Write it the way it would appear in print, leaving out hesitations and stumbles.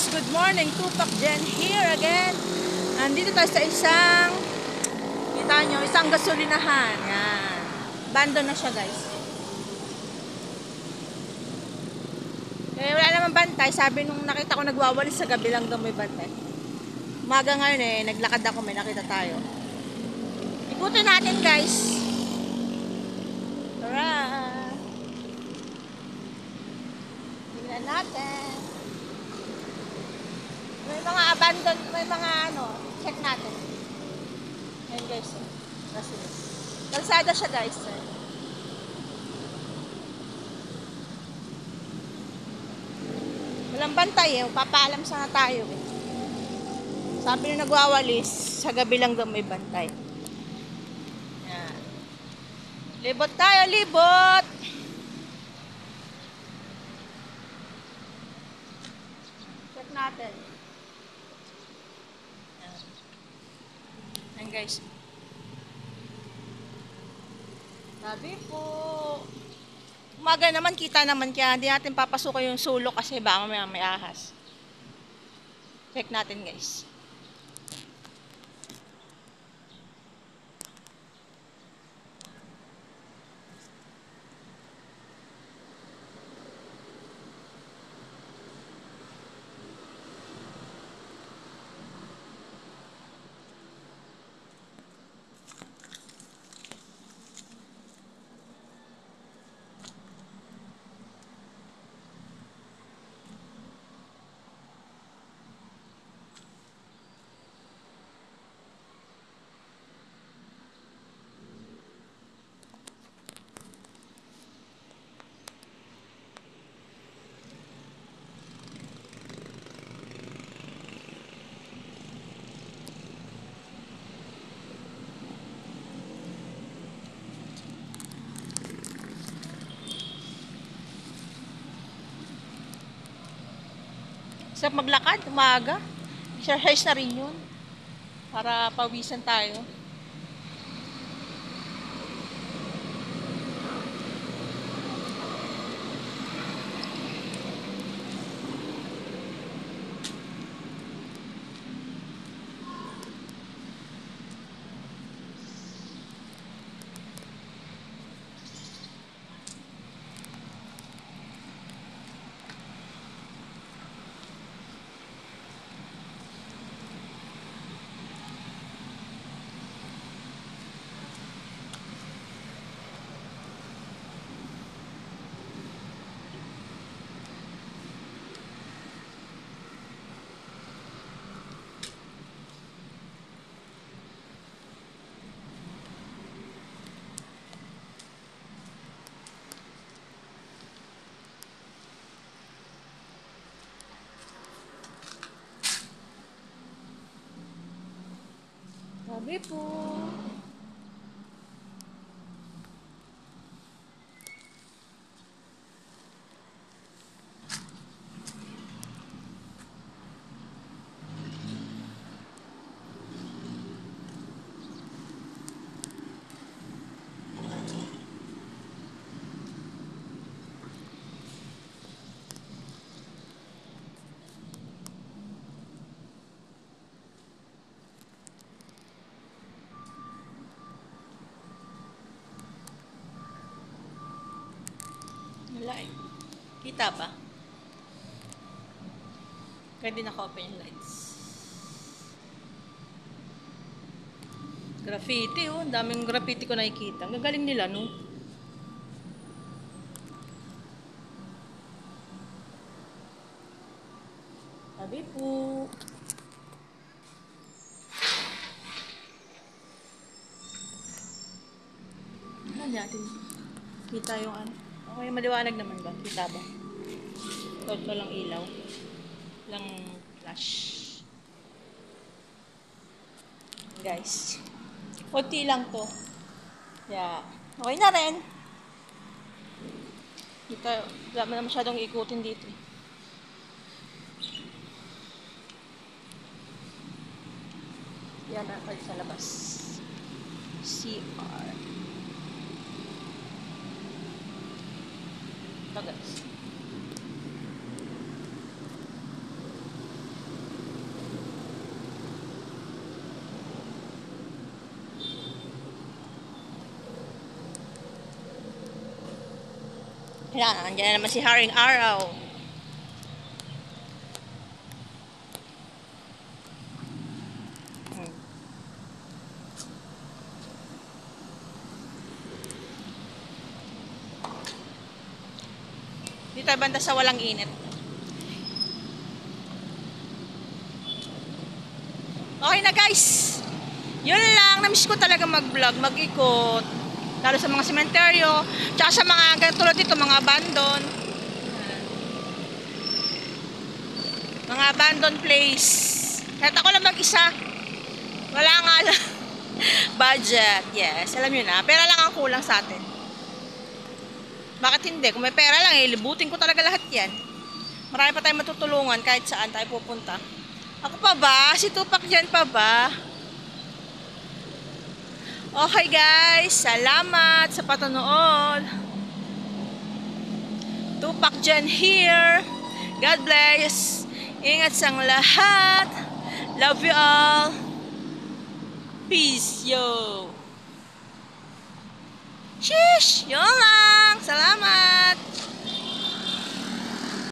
guys, good morning. Tupac Jen here again. Nandito tayo sa kita nyo, isang gasolinahan. Yan. Abandon na siya guys. Wala naman bantay. Sabi nung nakita ko nagwawalis sa gabi lang daw may bantay. Umaga ngayon naglakad ako, may nakita tayo. Ikutin natin guys. Tara. Tingnan natin. May mga abandon, may mga check natin. Ayan guys. Kalsada siya guys. Walang bantay papaalam sana tayo Sabi nung nagwawalis, sa gabi lang daw may bantay. Yan. Libot tayo, libot! Check natin. Yan guys. Sabi po. Umaga naman, kita naman kaya hindi natin papasukan yung sulok kasi baka may ahas. Check natin guys. Sarap maglakad, umaga. Exercise na rin yun. Para pawisan tayo. Sabi po. Kita ba? Kaya di naka-open yung lights. Graffiti ang daming graffiti ko nakikita. Ang gagaling nila Sabi po. Ano natin? Kita yung Okay, maliwanag naman ba? Kita ba? Todo lang ilaw. Lang flash. Guys. Kunti lang to. Yeah. Okay na rin. Wala na masyadong ikutin dito. Yan na sa labas. CR. Ito guys. Yan, andyan na naman si Haring Araw. Dito tayo banda sa walang init. Okay na guys. Yun lang. Namiss ko talaga mag-vlog, mag-ikot. Lalo sa mga sementeryo. Tsaka sa mga tulad dito, mga abandon. Mga abandon place. Kahit ako lang mag-isa. Wala nga lang. Budget. Yes. Alam nyo na. Pera lang ang kulang sa atin. Bakit hindi? Kung may pera lang, libutin ko talaga lahat yan. Marami pa tayong matutulungan kahit saan tayo pupunta. Ako pa ba? Si Tupac dyan pa ba? Okay guys, salamat sa patunood. Tupac dyan here. God bless. Ingat sang lahat. Love you all. Peace, yo. Sheesh! Yun lang. Salamat.